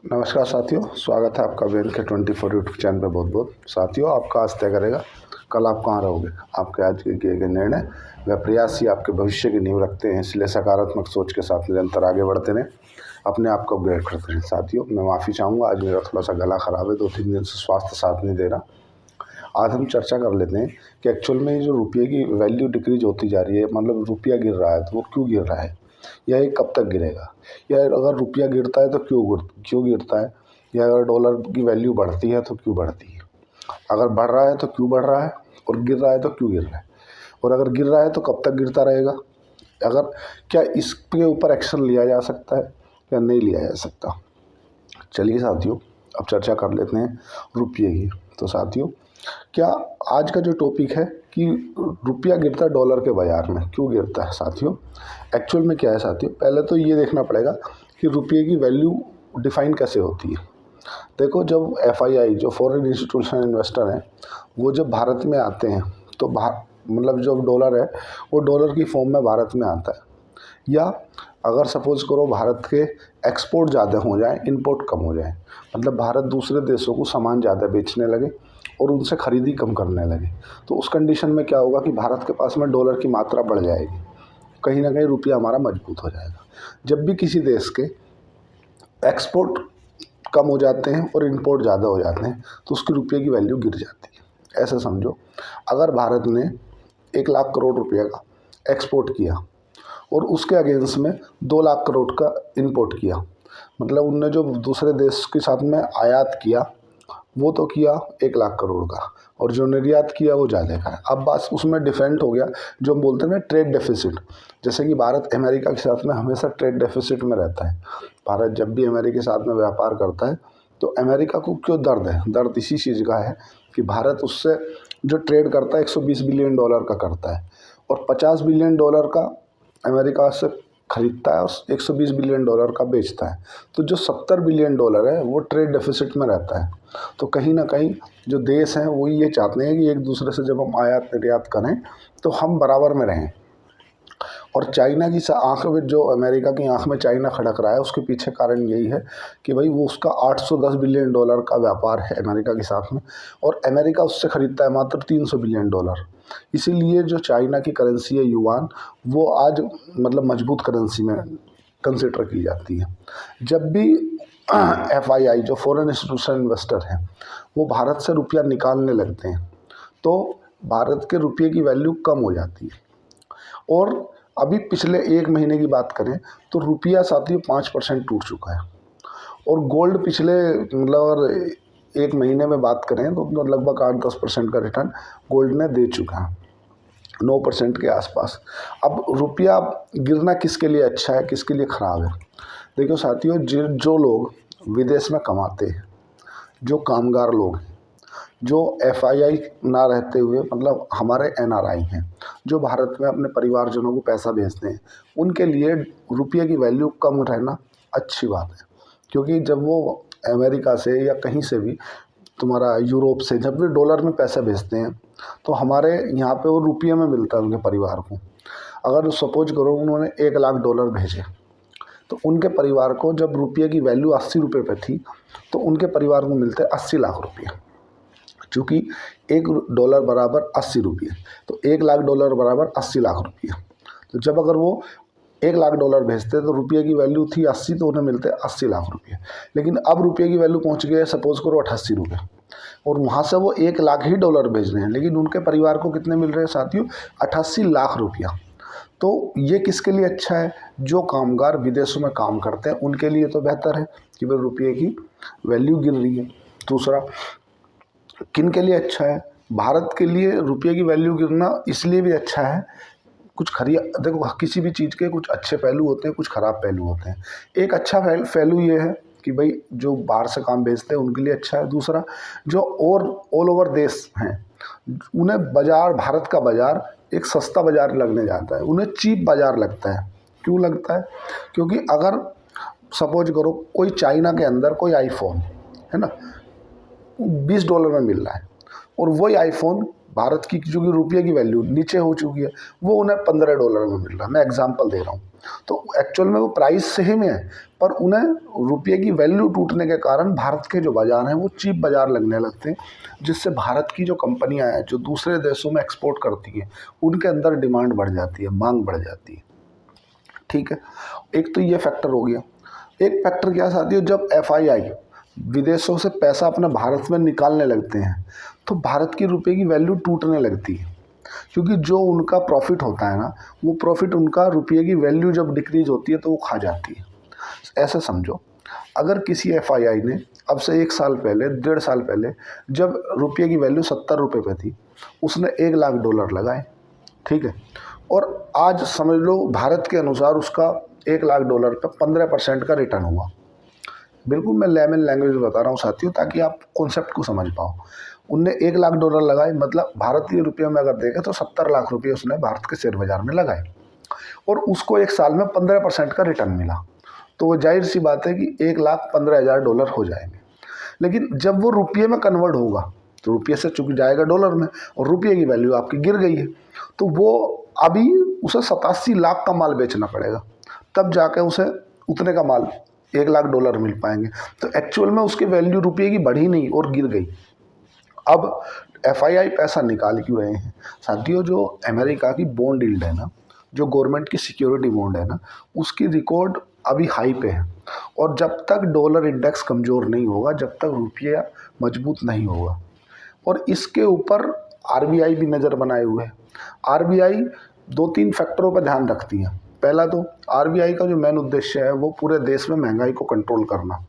नमस्कार साथियों, स्वागत है आपका वेल के 24 यूट्यूब चैनल पे। बहुत बहुत साथियों, आपका आज तय करेगा कल आप कहाँ रहोगे। आपके आज के किए गए निर्णय व प्रयास ही आपके भविष्य की नींव रखते हैं, इसलिए सकारात्मक सोच के साथ निरंतर आगे बढ़ते रहें, अपने आप को अपग्रेड करते रहें। साथियों, मैं माफ़ी चाहूँगा, आज मेरा थोड़ा सा गला ख़राब है, 2-3 दिन से स्वास्थ्य साथ नहीं दे रहा। आज हम चर्चा कर लेते हैं कि एक्चुअल में जो रुपये की वैल्यू डिक्रीज होती जा रही है, मतलब रुपया गिर रहा है, तो वो क्यों गिर रहा है, या ये कब तक गिरेगा, या अगर रुपया गिरता है तो क्यों गिरता है, या अगर डॉलर की वैल्यू बढ़ती है तो क्यों बढ़ती है, अगर बढ़ रहा है तो क्यों बढ़ रहा है, और गिर रहा है तो क्यों गिर रहा है, और अगर गिर रहा है तो कब तक गिरता रहेगा, अगर क्या इसके ऊपर एक्शन लिया जा सकता है या नहीं लिया जा सकता। चलिए साथियों, अब चर्चा कर लेते हैं रुपये की। तो साथियों, क्या आज का जो टॉपिक है कि रुपया गिरता है डॉलर के बाज़ार में, क्यों गिरता है साथियों, एक्चुअल में क्या है साथियों। पहले तो ये देखना पड़ेगा कि रुपये की वैल्यू डिफ़ाइन कैसे होती है। देखो, जब FII जो फॉरेन इंस्टीट्यूशनल इन्वेस्टर हैं, वो जब भारत में आते हैं तो मतलब जो डॉलर है वो डॉलर की फॉर्म में भारत में आता है, या अगर सपोज़ करो भारत के एक्सपोर्ट ज़्यादा हो जाए, इंपोर्ट कम हो जाए, मतलब भारत दूसरे देशों को सामान ज़्यादा बेचने लगे और उनसे खरीदी कम करने लगे, तो उस कंडीशन में क्या होगा कि भारत के पास में डॉलर की मात्रा बढ़ जाएगी, कहीं ना कहीं रुपया हमारा मजबूत हो जाएगा। जब भी किसी देश के एक्सपोर्ट कम हो जाते हैं और इंपोर्ट ज़्यादा हो जाते हैं तो उसकी रुपये की वैल्यू गिर जाती है। ऐसा समझो, अगर भारत ने 1 लाख करोड़ रुपये का एक्सपोर्ट किया और उसके अगेंस्ट में 2 लाख करोड़ का इंपोर्ट किया, मतलब उनने जो दूसरे देश के साथ में आयात किया वो तो किया 1 लाख करोड़ का, और जो निर्यात किया वो ज़्यादा का है। अब बात उसमें डिफरेंट हो गया, जो हम बोलते हैं ना ट्रेड डेफिसिट। जैसे कि भारत अमेरिका के साथ में हमेशा ट्रेड डेफिसिट में रहता है। भारत जब भी अमेरिका के साथ में व्यापार करता है तो अमेरिका को क्यों दर्द है, दर्द इसी चीज़ का है कि भारत उससे जो ट्रेड करता है 120 बिलियन डॉलर का करता है, और 50 बिलियन डॉलर का अमेरिका से खरीदता है और 120 बिलियन डॉलर का बेचता है। तो जो 70 बिलियन डॉलर है वो ट्रेड डेफिसिट में रहता है। तो कहीं ना कहीं जो देश हैं वो ये चाहते हैं कि एक दूसरे से जब हम आयात निर्यात करें तो हम बराबर में रहें। और चाइना की आंख में, जो अमेरिका की आंख में चाइना खड़क रहा है, उसके पीछे कारण यही है कि भाई वो उसका 810 बिलियन डॉलर का व्यापार है अमेरिका के साथ में, और अमेरिका उससे ख़रीदता है मात्र 300 बिलियन डॉलर। इसीलिए जो चाइना की करेंसी है युआन, वो आज मतलब मजबूत करेंसी में कंसिडर की जाती है। जब भी FII जो फॉरेन इंस्टीट्यूशनल इन्वेस्टर हैं वो भारत से रुपया निकालने लगते हैं तो भारत के रुपये की वैल्यू कम हो जाती है। और अभी पिछले 1 महीने की बात करें तो रुपया साथियों 5% टूट चुका है, और गोल्ड पिछले मतलब अगर 1 महीने में बात करें तो लगभग 8-10% का रिटर्न गोल्ड ने दे चुका है, 9% के आसपास। अब रुपया गिरना किसके लिए अच्छा है, किसके लिए ख़राब है। देखो साथियों, जो लोग विदेश में कमाते हैं, जो कामगार लोग हैं, जो FII ना रहते हुए मतलब हमारे NRI हैं, जो भारत में अपने परिवारजनों को पैसा भेजते हैं, उनके लिए रुपये की वैल्यू कम रहना अच्छी बात है। क्योंकि जब वो अमेरिका से या कहीं से भी, तुम्हारा यूरोप से जब भी डॉलर में पैसा भेजते हैं तो हमारे यहाँ पे वो रुपये में मिलता है उनके परिवार को। अगर सपोज करो उन्होंने 1 लाख डॉलर भेजे तो उनके परिवार को जब रुपये की वैल्यू 80 रुपये पे थी तो उनके परिवार को मिलते 80 लाख रुपये, चूँकि $1 बराबर 80 रुपये, तो 1 लाख डॉलर बराबर 80 लाख रुपये। तो जब अगर वो 1 लाख डॉलर भेजते तो रुपये की वैल्यू थी 80, तो उन्हें मिलते 80 लाख रुपये। लेकिन अब रुपये की वैल्यू पहुंच गई है सपोज करो 88 रुपये, और वहाँ से वो 1 लाख ही डॉलर भेज रहे हैं, लेकिन उनके परिवार को कितने मिल रहे हैं साथियों, 88 लाख रुपया। तो ये किसके लिए अच्छा है, जो कामगार विदेशों में काम करते हैं उनके लिए तो बेहतर है कि भाई रुपये की वैल्यू गिर रही है। दूसरा, किन के लिए अच्छा है, भारत के लिए रुपये की वैल्यू गिरना इसलिए भी अच्छा है, देखो किसी भी चीज़ के कुछ अच्छे पहलू होते हैं, कुछ ख़राब पहलू होते हैं। एक अच्छा पहलू ये है कि भाई जो बाहर से काम भेजते हैं उनके लिए अच्छा है। दूसरा, जो और ऑल ओवर देश हैं उन्हें बाज़ार, भारत का बाज़ार एक सस्ता बाज़ार लगने जाता है, उन्हें चीप बाज़ार लगता है। क्यों लगता है, क्योंकि अगर सपोज करो कोई चाइना के अंदर कोई iPhone है ना $20 में मिल रहा है, और वही iPhone भारत की जो कि रुपये की वैल्यू नीचे हो चुकी है, वो उन्हें $15 में मिल रहा है। मैं एग्जांपल दे रहा हूँ। तो एक्चुअल में वो प्राइस सेम है, पर उन्हें रुपये की वैल्यू टूटने के कारण भारत के जो बाज़ार हैं वो चीप बाज़ार लगने लगते हैं, जिससे भारत की जो कंपनियां हैं जो दूसरे देशों में एक्सपोर्ट करती हैं उनके अंदर डिमांड बढ़ जाती है, मांग बढ़ जाती है। ठीक है, एक तो ये फैक्टर हो गया। एक फैक्टर क्या साथियों, जब FII विदेशों से पैसा अपना भारत में निकालने लगते हैं तो भारत की रुपये की वैल्यू टूटने लगती है, क्योंकि जो उनका प्रॉफिट होता है ना, वो प्रॉफिट उनका रुपये की वैल्यू जब डिक्रीज होती है तो वो खा जाती है। ऐसा समझो, अगर किसी FII ने अब से 1 साल पहले, 1.5 साल पहले, जब रुपये की वैल्यू $70 पे थी, उसने $1 लाख लगाए, ठीक है, और आज समझ लो भारत के अनुसार उसका $1 लाख पे 15% का रिटर्न हुआ। बिल्कुल मैं लेमन लैंग्वेज में बता रहा हूँ साथियों, ताकि आप कॉन्सेप्ट को समझ पाओ। उनने $1 लाख लगाए, मतलब भारतीय रुपये में अगर देखें तो 70 लाख रुपये उसने भारत के शेयर बाजार में लगाए, और उसको 1 साल में 15% का रिटर्न मिला। तो वो जाहिर सी बात है कि $1,15,000 हो जाएंगे। लेकिन जब वो रुपये में कन्वर्ट होगा तो रुपये से चुक जाएगा डॉलर में, और रुपये की वैल्यू आपकी गिर गई है, तो वो अभी उसे 87 लाख का माल बेचना पड़ेगा, तब जाके उसे उतने का माल $1 लाख मिल पाएंगे। तो एक्चुअल में उसकी वैल्यू रुपये की बढ़ी नहीं और गिर गई। अब FII पैसा निकाल क्यों रहे हैं साथियों? जो अमेरिका की बॉन्ड यील्ड है ना, जो गवर्नमेंट की सिक्योरिटी बॉन्ड है ना, उसकी रिकॉर्ड अभी हाई पे है, और जब तक डॉलर इंडेक्स कमज़ोर नहीं होगा, जब तक रुपया मजबूत नहीं होगा। और इसके ऊपर RBI भी नज़र बनाए हुए है। RBI 2-3 फैक्टरों पर ध्यान रखती है। पहला तो RBI का जो मेन उद्देश्य है वो पूरे देश में महंगाई को कंट्रोल करना।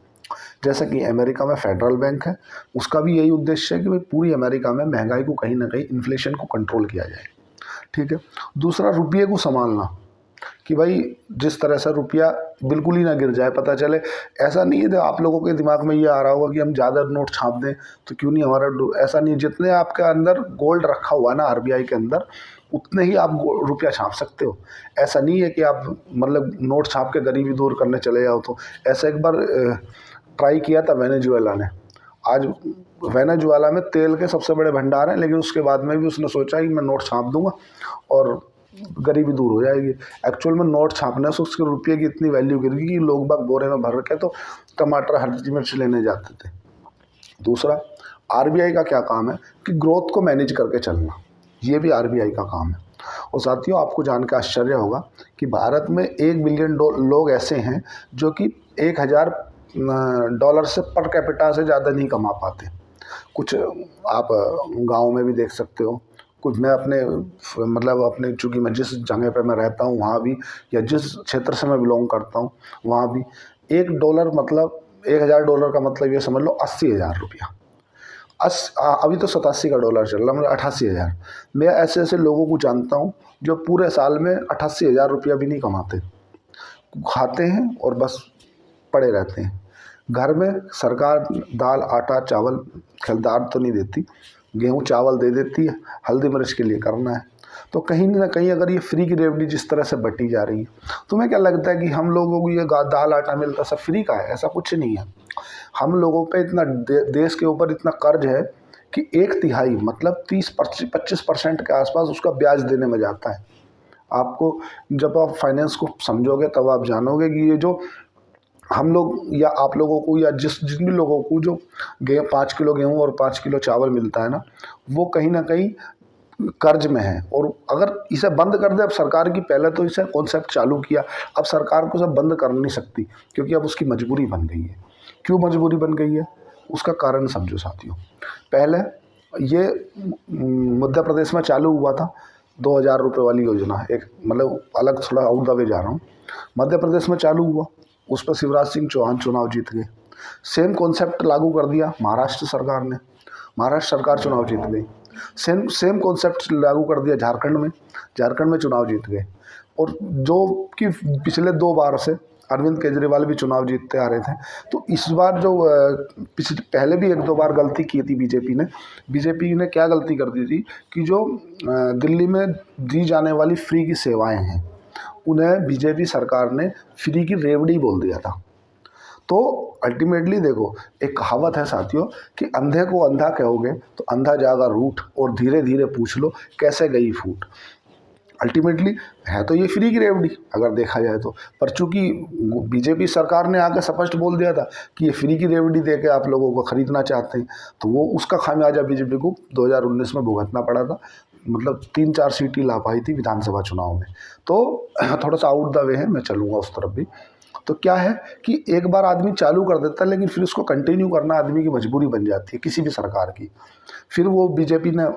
जैसे कि अमेरिका में फेडरल बैंक है, उसका भी यही उद्देश्य है कि भाई पूरी अमेरिका में महंगाई को कहीं ना कहीं इन्फ्लेशन को कंट्रोल किया जाए। ठीक है। दूसरा, रुपये को संभालना, कि भाई जिस तरह से रुपया बिल्कुल ही ना गिर जाए। पता चले, ऐसा नहीं है तो आप लोगों के दिमाग में ये आ रहा होगा कि हम ज़्यादा नोट छाप दें तो क्यों नहीं हमारा, ऐसा नहीं। जितने आपके अंदर गोल्ड रखा हुआ है ना RBI के अंदर, उतने ही आप रुपया छाप सकते हो। ऐसा नहीं है कि आप मतलब नोट छाप के गरीबी दूर करने चले जाओ। तो ऐसा एक बार ट्राई किया था वेनेजुएला ने। आज वेनेजुएला में तेल के सबसे बड़े भंडार हैं, लेकिन उसके बाद में भी उसने सोचा कि मैं नोट छाप दूंगा और गरीबी दूर हो जाएगी। एक्चुअल में नोट छापने से उसके रुपये की इतनी वैल्यू गिर गई कि लोग बाग बोरे में भर के तो टमाटर हरी मिर्च लेने जाते थे। दूसरा, RBI का क्या काम है कि ग्रोथ को मैनेज करके चलना, ये भी RBI का काम है। और साथियों, आपको जान के आश्चर्य होगा कि भारत में 1 बिलियन लोग ऐसे हैं जो कि $1,000 से पर कैपिटा से ज़्यादा नहीं कमा पाते। कुछ आप गांव में भी देख सकते हो, कुछ मैं अपने चूँकि मैं जिस जगह पे मैं रहता हूँ वहाँ भी, या जिस क्षेत्र से मैं बिलोंग करता हूँ वहाँ भी, $1 मतलब $1,000 का मतलब ये समझ लो 80,000 रुपया। अभी तो 87 का डॉलर चल रहा, मतलब 88,000। मैं ऐसे ऐसे लोगों को जानता हूँ जो पूरे साल में 88,000 रुपया भी नहीं कमाते, खाते हैं और बस पड़े रहते हैं। घर में सरकार दाल आटा चावल खरीदार तो नहीं देती, गेहूँ चावल दे देती है, हल्दी मिर्च के लिए करना है। तो कहीं ना कहीं अगर ये फ्री की रेवड़ी जिस तरह से बटी जा रही है, तुम्हें क्या लगता है कि हम लोगों को ये दाल आटा मिलता सब फ्री का है? ऐसा कुछ नहीं है। हम लोगों पे इतना देश के ऊपर इतना कर्ज है कि 1/3 मतलब 30-25% के आसपास उसका ब्याज देने में जाता है। आपको जब आप फाइनेंस को समझोगे तब आप जानोगे कि ये जो हम लोग या आप लोगों को या जिन भी लोगों को जो 5 किलो गेहूँ और 5 किलो चावल मिलता है ना, वो कहीं ना कहीं कर्ज में है। और अगर इसे बंद कर दे, अब सरकार की पहले तो इसे कॉन्सेप्ट चालू किया, अब सरकार को सब बंद कर नहीं सकती, क्योंकि अब उसकी मजबूरी बन गई है। क्यों मजबूरी बन गई है, उसका कारण समझो साथियों। पहले ये मध्य प्रदेश में चालू हुआ था 2,000 रुपये वाली योजना, एक मतलब अलग थोड़ा आउट द वे जा रहा हूँ। मध्य प्रदेश में चालू हुआ, उस पर शिवराज सिंह चौहान चुनाव जीत गए। सेम कॉन्सेप्ट लागू कर दिया महाराष्ट्र सरकार ने, महाराष्ट्र सरकार चुनाव जीत गई। सेम कॉन्सेप्ट लागू कर दिया झारखंड में चुनाव जीत गए। और जो कि पिछले 2 बार से अरविंद केजरीवाल भी चुनाव जीतते आ रहे थे। तो इस बार जो पहले भी 1-2 बार गलती की थी बीजेपी ने क्या गलती कर दी थी कि जो दिल्ली में दी जाने वाली फ्री की सेवाएं हैं, उन्हें बीजेपी सरकार ने फ्री की रेवड़ी बोल दिया था। तो अल्टीमेटली देखो, एक कहावत है साथियों कि अंधे को अंधा कहोगे तो अंधा जागा रूठ, और धीरे धीरे पूछ लो कैसे गई फूट। अल्टीमेटली है तो ये फ्री की रेवड़ी अगर देखा जाए तो, पर चूंकि बीजेपी सरकार ने आके स्पष्ट बोल दिया था कि ये फ्री की रेवड़ी दे के आप लोगों को खरीदना चाहते हैं, तो वो उसका खामियाजा बीजेपी को 2019 में भुगतना पड़ा था। मतलब 3-4 सीट ही ला पाई थी विधानसभा चुनाव में। तो थोड़ा सा आउट द वे है, मैं चलूँगा उस तरफ भी। तो क्या है कि एक बार आदमी चालू कर देता है, लेकिन फिर उसको कंटिन्यू करना आदमी की मजबूरी बन जाती है किसी भी सरकार की। फिर वो बीजेपी ने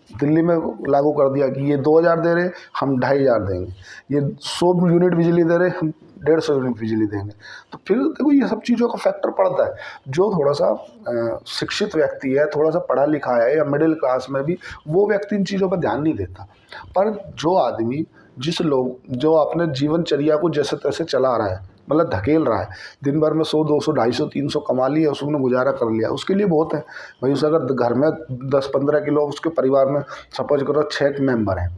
दिल्ली में लागू कर दिया कि ये 2000 दे रहे, हम 2500 देंगे, ये 100 यूनिट बिजली दे रहे, हम 150 यूनिट बिजली देंगे। तो फिर देखो ये सब चीज़ों का फैक्टर पड़ता है। जो थोड़ा सा शिक्षित व्यक्ति है, थोड़ा सा पढ़ा लिखा है, या मिडिल क्लास में भी, वो व्यक्ति इन चीज़ों पर ध्यान नहीं देता। पर जो आदमी जो अपने जीवनचर्या को जैसे तैसे चला रहा है, मतलब धकेल रहा है, दिन भर में 100, 200, 250, 300 कमा लिया, उसने गुजारा कर लिया, उसके लिए बहुत है भाई। उसे अगर घर में 10-15 किलो, उसके परिवार में सपोज करो 6 मेंबर हैं,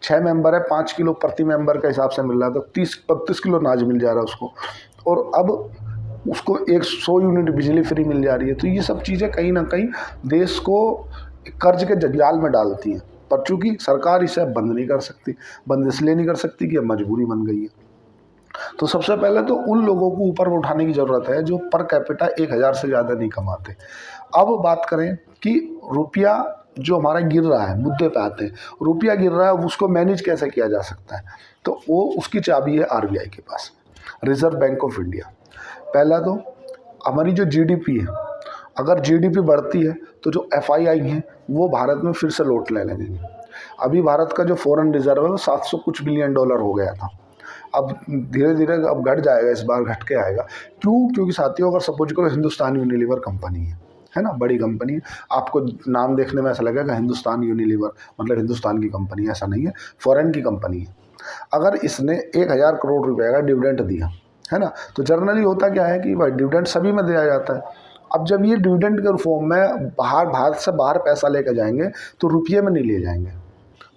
6 मेंबर है, 5 किलो प्रति मेंबर के हिसाब से मिल रहा है, तो 30-32 किलो अनाज मिल जा रहा है उसको, और अब उसको 100 यूनिट बिजली फ्री मिल जा रही है। तो ये सब चीज़ें कहीं ना कहीं देश को कर्ज के जंजाल में डालती हैं। पर चूंकि सरकार इसे अब बंद नहीं कर सकती, बंद इसलिए नहीं कर सकती कि अब मजबूरी बन गई है। तो सबसे पहले तो उन लोगों को ऊपर उठाने की ज़रूरत है जो पर कैपिटा 1000 से ज़्यादा नहीं कमाते। अब बात करें कि रुपया जो हमारा गिर रहा है, मुद्दे पे आते हैं, रुपया गिर रहा है, उसको मैनेज कैसे किया जा सकता है, तो वो उसकी चाबी है आरबीआई के पास, रिजर्व बैंक ऑफ इंडिया। पहला तो हमारी जो जीडीपी है, अगर जीडीपी बढ़ती है तो जो एफआईआई हैं वो भारत में फिर से लौट ले लगेंगे। अभी भारत का जो फॉरेन रिजर्व है वो 700 कुछ बिलियन डॉलर हो गया था, अब धीरे धीरे अब घट जाएगा, इस बार घट के आएगा। क्यों? क्योंकि साथियों अगर सपोज करो हिंदुस्तान यूनिलीवर कंपनी है ना, बड़ी कंपनी है, आपको नाम देखने में ऐसा लगेगा हिंदुस्तान यूनिलीवर मतलब हिंदुस्तान की कंपनी, ऐसा नहीं है, फॉरेन की कंपनी है। अगर इसने 1000 करोड़ रुपए का डिविडेंड दिया है ना, तो जनरली होता क्या है कि भाई डिविडेंड सभी में दिया जाता है। अब जब ये डिविडेंड के फॉर्म में भारत से बाहर पैसा लेकर जाएंगे तो रुपये में नहीं ले जाएंगे,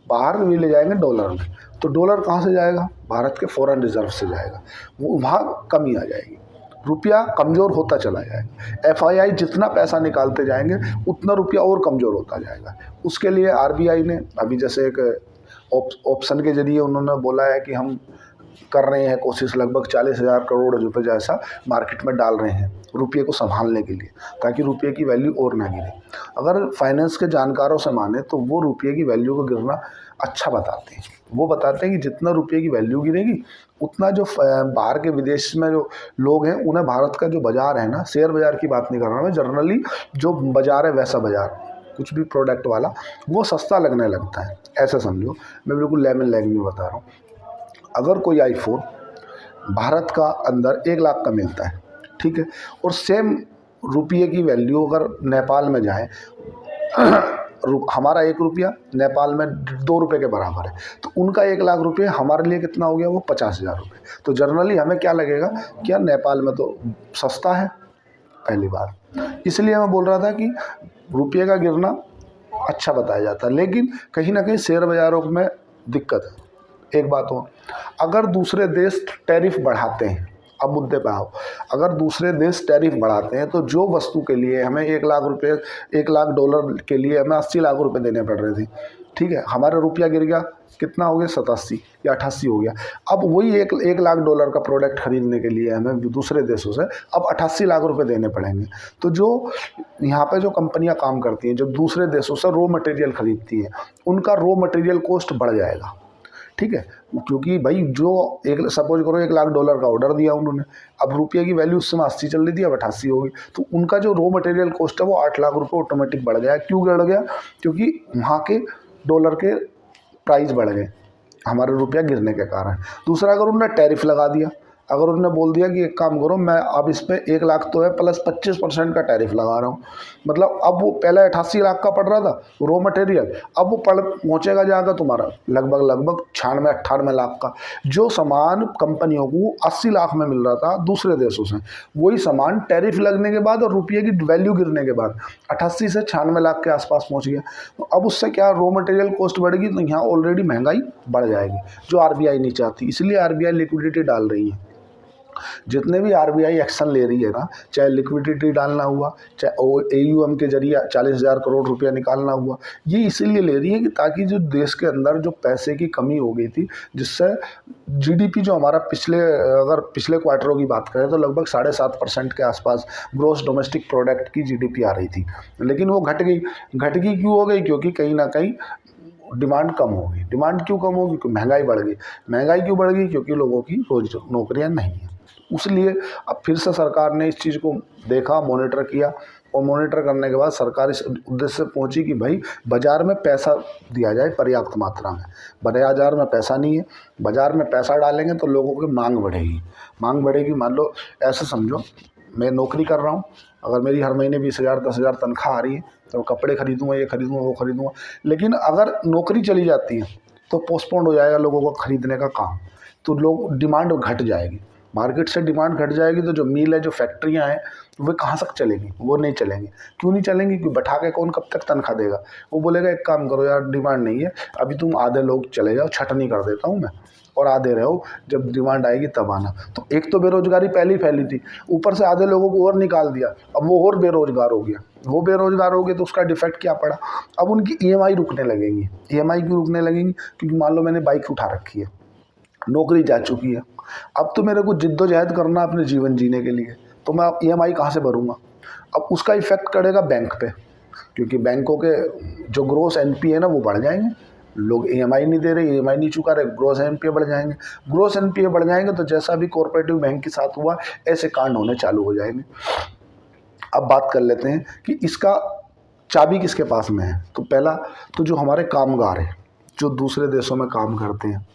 बाहर भी ले जाएंगे डॉलर में। तो डॉलर कहाँ से जाएगा? भारत के फॉरेन रिजर्व से जाएगा, वो वहाँ कमी आ जाएगी, रुपया कमज़ोर होता चला जाएगा। एफआईआई जितना पैसा निकालते जाएंगे उतना रुपया और कमज़ोर होता जाएगा। उसके लिए आरबीआई ने अभी जैसे एक ऑप्शन के जरिए उन्होंने बोला है कि हम कर रहे हैं कोशिश, लगभग 40,000 करोड़ रुपए जैसा मार्केट में डाल रहे हैं रुपये को संभालने के लिए, ताकि रुपये की वैल्यू और ना गिरे। अगर फाइनेंस के जानकारों से माने तो वो रुपये की वैल्यू को गिरना अच्छा बताते हैं। वो बताते हैं कि जितना रुपये की वैल्यू गिरेगी उतना जो बाहर के विदेश में जो लोग हैं उन्हें भारत का जो बाज़ार है ना, शेयर बाज़ार की बात नहीं कर रहा मैं, जनरली जो बाज़ार है वैसा बाज़ार, कुछ भी प्रोडक्ट वाला, वो सस्ता लगने लगता है। ऐसा समझो, मैं बिल्कुल लेमन लैंग्वेज में बता रहा हूँ। अगर कोई आईफोन भारत का अंदर 1 लाख का मिलता है, ठीक है, और सेम रुपये की वैल्यू अगर नेपाल में जाए हमारा 1 रुपया नेपाल में 2 रुपये के बराबर है, तो उनका 1 लाख रुपये हमारे लिए कितना हो गया? वो 50,000 रुपये। तो जनरली हमें क्या लगेगा, क्या नेपाल में तो सस्ता है, पहली बार। इसलिए मैं बोल रहा था कि रुपये का गिरना अच्छा बताया जाता है, लेकिन कहीं ना कहीं शेयर बाज़ारों में दिक्कत है। एक बात हो, अगर दूसरे देश टैरिफ बढ़ाते हैं, अब मुद्दे पे आओ, अगर दूसरे देश टैरिफ बढ़ाते हैं तो जो वस्तु के लिए हमें 1 लाख रुपये, 1 लाख डॉलर के लिए हमें 80 लाख रुपए देने पड़ रहे थे, ठीक है, हमारा रुपया गिर गया, कितना हो गया? 87 या 88 हो गया। अब वही 1 लाख डॉलर का प्रोडक्ट खरीदने के लिए हमें दूसरे देशों से अब 88 लाख रुपए देने पड़ेंगे। तो जो यहाँ पे जो कंपनियाँ काम करती हैं, जो दूसरे देशों से रॉ मटेरियल खरीदती हैं, उनका रॉ मटेरियल कॉस्ट बढ़ जाएगा, ठीक है, क्योंकि भाई जो एक सपोज करो 1 लाख डॉलर का ऑर्डर दिया उन्होंने, अब रुपये की वैल्यू उस समय 80 चल रही थी, अब 88 होगी, तो उनका जो रॉ मटेरियल कॉस्ट है वो 8 लाख रुपये ऑटोमेटिक बढ़ गया। क्यों बढ़ गया? क्योंकि वहाँ के डॉलर के प्राइस बढ़ गए हमारे रुपया गिरने के कारण। दूसरा, अगर उन्होंने टैरिफ लगा दिया, अगर उन्होंने बोल दिया कि एक काम करो, मैं अब इस पर 1 लाख तो है प्लस 25% का टैरिफ लगा रहा हूँ, मतलब अब वो पहले 88 लाख का पड़ रहा था रॉ मटेरियल, अब वो पहुँचेगा जाएगा तुम्हारा लगभग 96-98 लाख का। जो सामान कंपनियों को 80 लाख में मिल रहा था दूसरे देशों से, वही सामान टैरिफ लगने के बाद और रुपये की वैल्यू गिरने के बाद 88 से 96 लाख के आसपास पहुँच गया। तो अब उससे क्या, रॉ मटेरियल कॉस्ट बढ़ेगी, तो यहाँ ऑलरेडी महंगाई बढ़ जाएगी, जो आरबीआई नहीं चाहती, इसलिए आरबीआई लिक्विडिटी डाल रही है। जितने भी आरबीआई एक्शन ले रही है ना, चाहे लिक्विडिटी डालना हुआ, चाहे एयूएम के जरिए 40,000 करोड़ रुपया निकालना हुआ, ये इसीलिए ले रही है कि ताकि जो देश के अंदर जो पैसे की कमी हो गई थी, जिससे जीडीपी जो हमारा अगर पिछले क्वार्टरों की बात करें तो लगभग 7.5% के आसपास ग्रॉस डोमेस्टिक प्रोडक्ट की जीडीपी आ रही थी, लेकिन वो घट गई क्यों हो गई? क्योंकि कहीं ना कहीं डिमांड कम हो गई। डिमांड क्यों कम होगी? क्योंकि महंगाई बढ़ गई। महंगाई क्यों बढ़ गई? क्योंकि लोगों की रोज नौकरियां नहीं हैं। इसलिए अब फिर से सरकार ने इस चीज़ को देखा, मॉनिटर किया, और मॉनिटर करने के बाद सरकार इस उद्देश्य से पहुंची कि भाई बाज़ार में पैसा दिया जाए पर्याप्त मात्रा में। बाज़ार में पैसा नहीं है, बाज़ार में पैसा डालेंगे तो लोगों की मांग बढ़ेगी। मांग बढ़ेगी, मान लो ऐसे समझो, मैं नौकरी कर रहा हूँ, अगर मेरी हर महीने 20,000 10,000 तनख्वाह आ रही है तो कपड़े खरीदूँगा, ये खरीदूँगा, वो खरीदूँगा। लेकिन अगर नौकरी चली जाती है तो पोस्टपोन्ड हो जाएगा लोगों को खरीदने का काम, तो लोग डिमांड घट जाएगी, मार्केट से डिमांड घट जाएगी, तो जो मिल है, जो फैक्ट्रियाँ हैं, वे कहाँ तक चलेंगी? वो नहीं चलेंगी। क्यों नहीं चलेंगी? क्योंकि बैठा के कौन कब तक तनख्वाह देगा? वो बोलेगा एक काम करो यार, डिमांड नहीं है, अभी तुम आधे लोग चले जाओ, छटनी कर देता हूँ मैं, और आधे रहो, जब डिमांड आएगी तब आना। तो एक तो बेरोजगारी पहले ही फैली थी, ऊपर से आधे लोगों को और निकाल दिया, अब वो और बेरोजगार हो गया। वो बेरोजगार हो गए तो उसका डिफेक्ट क्या पड़ा? अब उनकी ईएमआई रुकने लगेंगी। ईएमआई क्यों रुकने लगेंगी? क्योंकि मान लो मैंने बाइक उठा रखी है, नौकरी जा चुकी है, अब तो मेरे को जिद्दोजहद करना अपने जीवन जीने के लिए, तो मैं अब ईएमआई कहाँ से भरूंगा? अब उसका इफेक्ट पड़ेगा बैंक पे, क्योंकि बैंकों के जो ग्रोस एनपीए है ना, वो बढ़ जाएंगे। लोग ईएमआई नहीं दे रहे, ईएमआई नहीं चुका रहे, ग्रोस एनपीए बढ़ जाएंगे। ग्रोस एनपीए बढ़ जाएंगे तो जैसा भी कोऑपरेटिव बैंक के साथ हुआ, ऐसे कांड होने चालू हो जाएंगे। अब बात कर लेते हैं कि इसका चाबी किसके पास में है। तो पहला तो जो हमारे कामगार हैं, जो दूसरे देशों में काम करते हैं,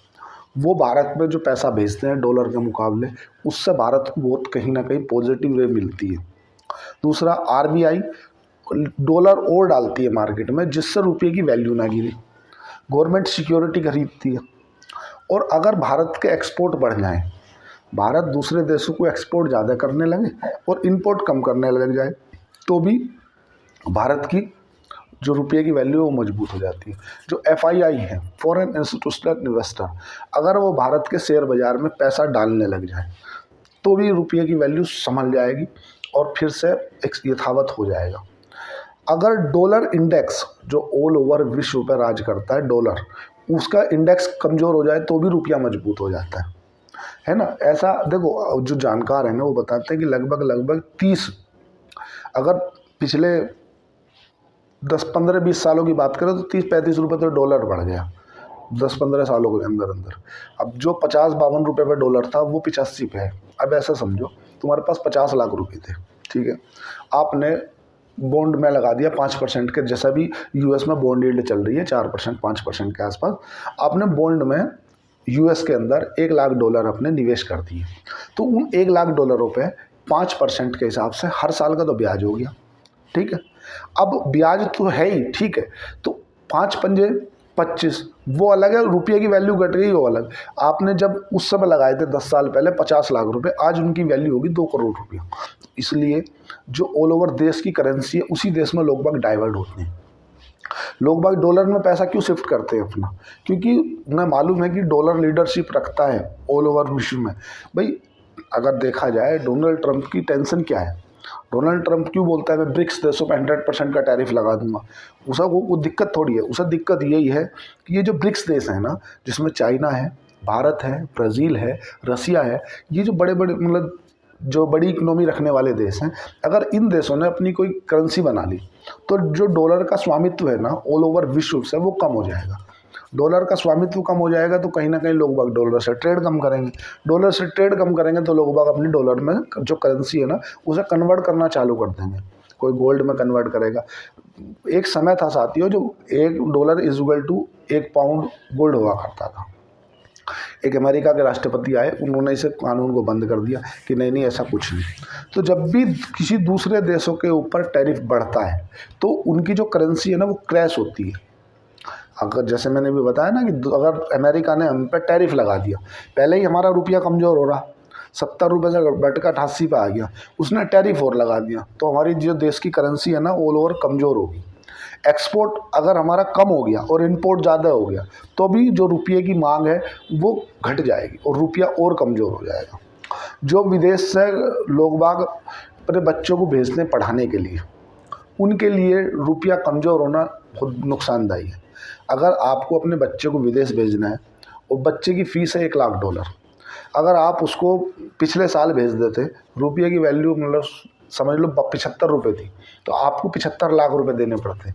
वो भारत में जो पैसा भेजते हैं डॉलर के मुकाबले, उससे भारत को बहुत कहीं ना कहीं पॉजिटिव वे मिलती है। दूसरा, आरबीआई डॉलर और डालती है मार्केट में, जिससे रुपये की वैल्यू ना गिरे। गवर्नमेंट सिक्योरिटी खरीदती है, और अगर भारत के एक्सपोर्ट बढ़ जाएं, भारत दूसरे देशों को एक्सपोर्ट ज़्यादा करने लगे और इंपोर्ट कम करने लग जाए, तो भी भारत की जो रुपये की वैल्यू है वो मजबूत हो जाती है। जो एफआईआई है, फॉरेन इंस्टीट्यूशनल इन्वेस्टर, अगर वो भारत के शेयर बाज़ार में पैसा डालने लग जाए तो भी रुपये की वैल्यू संभल जाएगी और फिर से एक यथावत हो जाएगा। अगर डॉलर इंडेक्स, जो ऑल ओवर विश्व पर राज करता है डॉलर, उसका इंडेक्स कमज़ोर हो जाए तो भी रुपया मजबूत हो जाता है ना। ऐसा देखो, जो जानकार हैं ना वो बताते हैं कि लगभग 30, अगर पिछले 10-15-20 सालों की बात करें तो 30-35 रुपये तो डॉलर बढ़ गया 10-15 सालों के अंदर। अब जो 50-52 रुपये पर डॉलर था वो 85 पे है। अब ऐसा समझो, तुम्हारे पास 50 लाख रुपए थे, ठीक है, आपने बॉन्ड में लगा दिया 5% के, जैसा भी यूएस में बॉन्ड यील्ड चल रही है 4% 5% के आसपास, आपने बॉन्ड में यूएस के अंदर $1,00,000 अपने निवेश कर दिए। तो उन $1,00,000 पे 5% के हिसाब से हर साल का तो ब्याज हो गया, ठीक है। अब ब्याज तो है ही, ठीक है, तो 5 पंजे 25, वो अलग है, रुपये की वैल्यू घट गई वो अलग। आपने जब उस समय लगाए थे 10 साल पहले 50 लाख रुपए, आज उनकी वैल्यू होगी 2 करोड़ रुपया। इसलिए जो ऑल ओवर देश की करेंसी है, उसी देश में लोग बाग डाइवर्ट होते हैं। लोग बाग डॉलर में पैसा क्यों शिफ्ट करते हैं अपना? क्योंकि उन्हें मालूम है कि डॉलर लीडरशिप रखता है ऑल ओवर विश्व में। भाई अगर देखा जाए, डोनाल्ड ट्रंप की टेंशन क्या है? डोनाल्ड ट्रंप क्यों बोलता है मैं ब्रिक्स देशों पर 100% का टैरिफ लगा दूंगा? उसे वो दिक्कत थोड़ी है, उसे दिक्कत यही है कि ये जो ब्रिक्स देश हैं ना, जिसमें चाइना है, भारत है, ब्राज़ील है, रसिया है, ये जो बड़े बड़े मतलब जो बड़ी इकोनॉमी रखने वाले देश हैं, अगर इन देशों ने अपनी कोई करेंसी बना ली तो जो डॉलर का स्वामित्व है ना ऑल ओवर विश्व से, वो कम हो जाएगा। डॉलर का स्वामित्व कम हो जाएगा तो कहीं ना कहीं लोग बाग डॉलर से ट्रेड कम करेंगे। डॉलर से ट्रेड कम करेंगे तो लोग बाग अपनी डॉलर में जो करेंसी है ना, उसे कन्वर्ट करना चालू कर देंगे। कोई गोल्ड में कन्वर्ट करेगा। एक समय था साथियों, जो $1 is equal to 1 pound gold हुआ करता था। एक अमेरिका के राष्ट्रपति आए, उन्होंने इसे कानून को बंद कर दिया कि नहीं ऐसा कुछ नहीं। तो जब भी किसी दूसरे देशों के ऊपर टैरिफ बढ़ता है तो उनकी जो करेंसी है ना वो क्रैश होती है। अगर जैसे मैंने भी बताया ना कि अगर अमेरिका ने हम पे टैरिफ लगा दिया, पहले ही हमारा रुपया कमज़ोर हो रहा, 70 रुपये से बढ़ कर 88 पे आ गया, उसने टैरिफ और लगा दिया, तो हमारी जो देश की करेंसी है ना ऑल ओवर कमज़ोर होगी। एक्सपोर्ट अगर हमारा कम हो गया और इंपोर्ट ज़्यादा हो गया तो भी जो रुपये की मांग है वो घट जाएगी और रुपया और कमज़ोर हो जाएगा। जो विदेश से लोग बाग अपने बच्चों को भेजते हैं पढ़ाने के लिए, उनके लिए रुपया कमज़ोर होना बहुत नुकसानदायी है। अगर आपको अपने बच्चे को विदेश भेजना है और बच्चे की फ़ीस है $1,00,000, अगर आप उसको पिछले साल भेज देते, रुपये की वैल्यू मतलब समझ लो 75 रुपये थी, तो आपको 75 लाख रुपए देने पड़ते।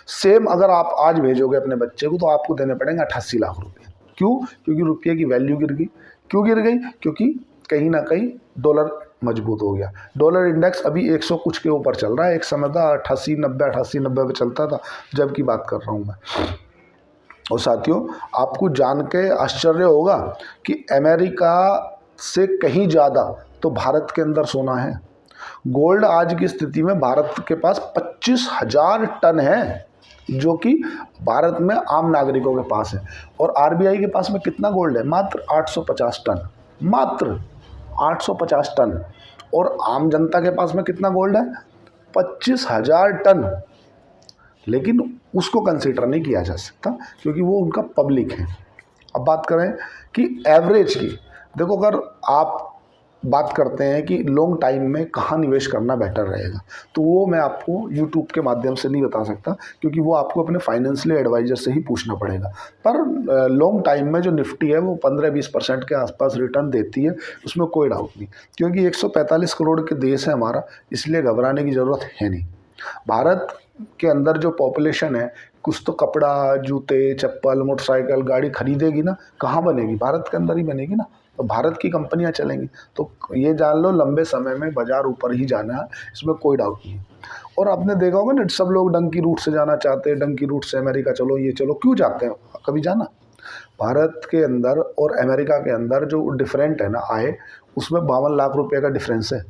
सेम अगर आप आज भेजोगे अपने बच्चे को तो आपको देने पड़ेंगे 88 लाख रुपए। क्यों? क्योंकि रुपये की वैल्यू गिर गई। क्यों गिर गई? क्योंकि कहीं ना कहीं डॉलर मजबूत हो गया। डॉलर इंडेक्स अभी 100 कुछ के ऊपर चल रहा है। एक समय था 88-90 पे चलता था, जब की बात कर रहा हूँ मैं। और साथियों, आपको जान के आश्चर्य होगा कि अमेरिका से कहीं ज़्यादा तो भारत के अंदर सोना है। गोल्ड आज की स्थिति में भारत के पास 25,000 टन है, जो कि भारत में आम नागरिकों के पास है। और आरबीआई के पास में कितना गोल्ड है? मात्र 850 टन, मात्र 850 टन। और आम जनता के पास में कितना गोल्ड है? 25,000 टन। लेकिन उसको कंसीडर नहीं किया जा सकता क्योंकि वो उनका पब्लिक है। अब बात करें कि एवरेज की, देखो अगर आप बात करते हैं कि लॉन्ग टाइम में कहाँ निवेश करना बेटर रहेगा, तो वो मैं आपको यूट्यूब के माध्यम से नहीं बता सकता क्योंकि वो आपको अपने फाइनेंशियल एडवाइजर से ही पूछना पड़ेगा। पर लॉन्ग टाइम में जो निफ्टी है वो 15-20% के आसपास रिटर्न देती है, उसमें कोई डाउट नहीं। क्योंकि 145 करोड़ के देश है हमारा, इसलिए घबराने की ज़रूरत है नहीं। भारत के अंदर जो पॉपुलेशन है, कुछ तो कपड़ा, जूते, चप्पल, मोटरसाइकिल, गाड़ी खरीदेगी ना, कहाँ बनेगी? भारत के अंदर ही बनेगी ना, तो भारत की कंपनियां चलेंगी। तो ये जान लो लंबे समय में बाजार ऊपर ही जाना है, इसमें कोई डाउट नहीं है। और आपने देखा होगा ना, सब लोग डंकी रूट से जाना चाहते हैं, डंकी रूट से अमेरिका चलो, ये चलो, क्यों जाते हैं? कभी जाना? भारत के अंदर और अमेरिका के अंदर जो डिफरेंट है ना आय, उसमें 52 लाख रुपये का डिफरेंस है।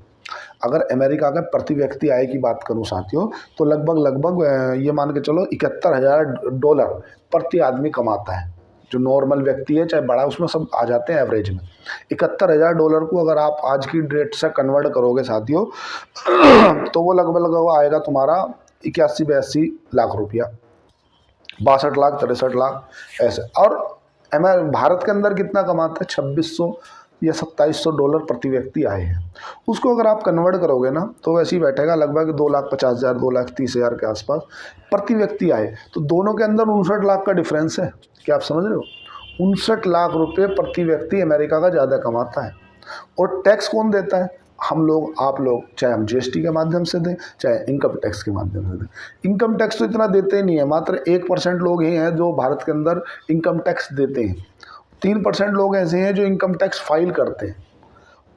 अगर अमेरिका का प्रति व्यक्ति आय की बात करूं साथियों, तो लगभग ये मान के चलो $71,000 प्रति आदमी कमाता है। जो नॉर्मल व्यक्ति है चाहे बड़ा, उसमें सब आ जाते हैं एवरेज में। $71,000 को अगर आप आज की डेट से कन्वर्ट करोगे साथियों तो वो लगभग आएगा तुम्हारा 81-82 लाख रुपया, 62 लाख, 63 लाख ऐसे। और भारत के अंदर कितना कमाता है? $2,600 या $2,700 प्रति व्यक्ति आए हैं। उसको अगर आप कन्वर्ट करोगे ना तो वैसे ही बैठेगा लगभग 2,50,000, 2,30,000 के आसपास प्रति व्यक्ति आए। तो दोनों के अंदर 59 लाख का डिफरेंस है। क्या आप समझ रहे हो? 59 लाख रुपये प्रति व्यक्ति अमेरिका का ज़्यादा कमाता है। और टैक्स कौन देता है? हम लोग, आप लोग, चाहे हम जीएसटी के माध्यम से दें चाहे इनकम टैक्स के माध्यम से दें। इनकम टैक्स तो इतना देते ही नहीं है, मात्र 1% लोग ही हैं जो भारत के अंदर इनकम टैक्स देते हैं। 3% लोग ऐसे हैं जो इनकम टैक्स फाइल करते हैं।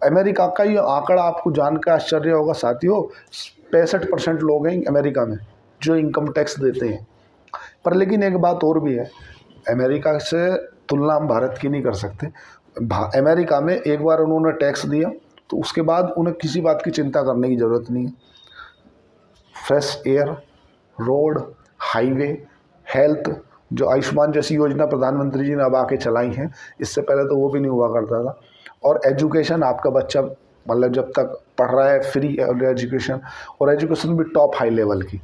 अमेरिका का ये आंकड़ा आपको जानकर आश्चर्य होगा साथियों, 65% लोग हैं अमेरिका में जो इनकम टैक्स देते हैं। पर लेकिन एक बात और भी है, अमेरिका से तुलना हम भारत की नहीं कर सकते। अमेरिका में एक बार उन्होंने टैक्स दिया तो उसके बाद उन्हें किसी बात की चिंता करने की ज़रूरत नहीं है। Fresh air, road, highway, health, जो आयुष्मान जैसी योजना प्रधानमंत्री जी ने अब आके चलाई हैं, इससे पहले तो वो भी नहीं हुआ करता था। और एजुकेशन, आपका बच्चा मतलब जब तक पढ़ रहा है फ्री एजुकेशन, और एजुकेशन भी टॉप हाई लेवल की।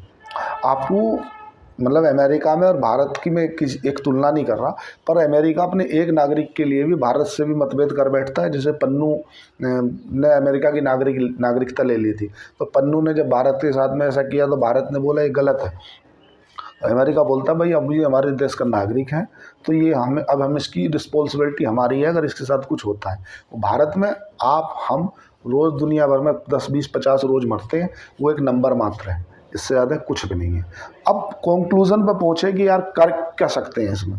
आपको मतलब अमेरिका में और भारत की मैं किसी एक तुलना नहीं कर रहा, पर अमेरिका अपने एक नागरिक के लिए भी भारत से भी मतभेद कर बैठता है। जैसे पन्नू ने अमेरिका की नागरिकता ले ली थी, तो पन्नू ने जब भारत के साथ में ऐसा किया तो भारत ने बोला ये गलत है। अमेरिका बोलता है भाई अब ये हमारे देश का नागरिक है, तो ये हम इसकी रिस्पॉन्सिबिलिटी हमारी है अगर इसके साथ कुछ होता है। तो भारत में आप हम रोज़ दुनिया भर में 10, 20, 50 रोज़ मरते हैं, वो एक नंबर मात्र है, इससे ज़्यादा कुछ भी नहीं है। अब कंक्लूजन पर पहुँचे कि यार कर क्या सकते हैं इसमें,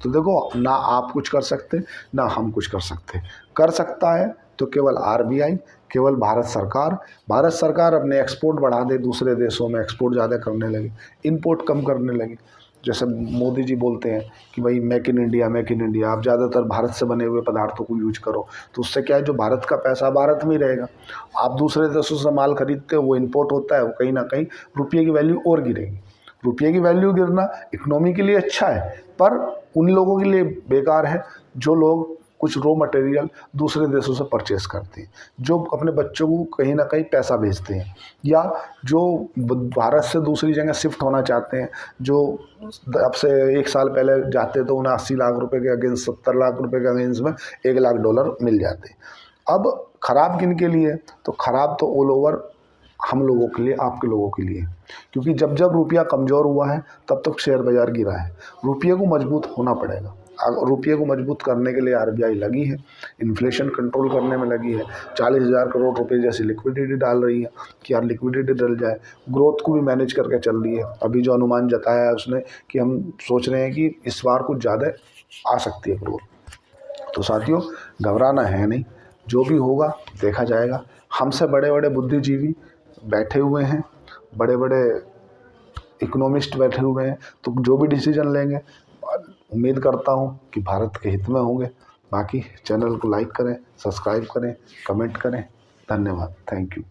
तो देखो ना आप कुछ कर सकते ना हम कुछ कर सकते। कर सकता है तो केवल आरबीआई, केवल भारत सरकार अपने एक्सपोर्ट बढ़ा दे, दूसरे देशों में एक्सपोर्ट ज़्यादा करने लगे, इंपोर्ट कम करने लगे। जैसे मोदी जी बोलते हैं कि भाई मेक इन इंडिया, आप ज़्यादातर भारत से बने हुए पदार्थों को यूज करो, तो उससे क्या है, जो भारत का पैसा भारत में ही रहेगा। आप दूसरे देशों से माल खरीदते हो, वो इंपोर्ट होता है, वो कहीं ना कहीं रुपये की वैल्यू और गिरेगी। रुपये की वैल्यू गिरना इकोनॉमी के लिए अच्छा है, पर उन लोगों के लिए बेकार है जो लोग कुछ रॉ मटेरियल दूसरे देशों से परचेस करते हैं, जो अपने बच्चों को कहीं ना कहीं पैसा भेजते हैं, या जो भारत से दूसरी जगह शिफ्ट होना चाहते हैं, जो अब से 1 साल पहले जाते तो उन्हें 80 लाख रुपए के अगेंस्ट, 70 लाख रुपए के अगेंस्ट में $1 लाख मिल जाते। अब ख़राब किन के लिए? तो ख़राब तो ऑल ओवर हम लोगों के लिए, आपके लोगों के लिए, क्योंकि जब जब रुपया कमज़ोर हुआ है तब तक शेयर बाज़ार गिरा है। रुपये को मजबूत होना पड़ेगा। रुपये को मजबूत करने के लिए आरबीआई लगी है, इन्फ्लेशन कंट्रोल करने में लगी है, 40,000 करोड़ रुपए जैसी लिक्विडिटी डाल रही है कि यार लिक्विडिटी डल जाए। ग्रोथ को भी मैनेज करके चल रही है। अभी जो अनुमान जताया है उसने कि हम सोच रहे हैं कि इस बार कुछ ज़्यादा आ सकती है ग्रोथ। तो साथियों, घबराना है नहीं, जो भी होगा देखा जाएगा। हमसे बड़े बड़े बुद्धिजीवी बैठे हुए हैं, बड़े बड़े इकोनॉमिस्ट बैठे हुए हैं, तो जो भी डिसीजन लेंगे उम्मीद करता हूँ कि भारत के हित में होंगे। बाकी चैनल को लाइक करें, सब्सक्राइब करें, कमेंट करें। धन्यवाद, थैंक यू।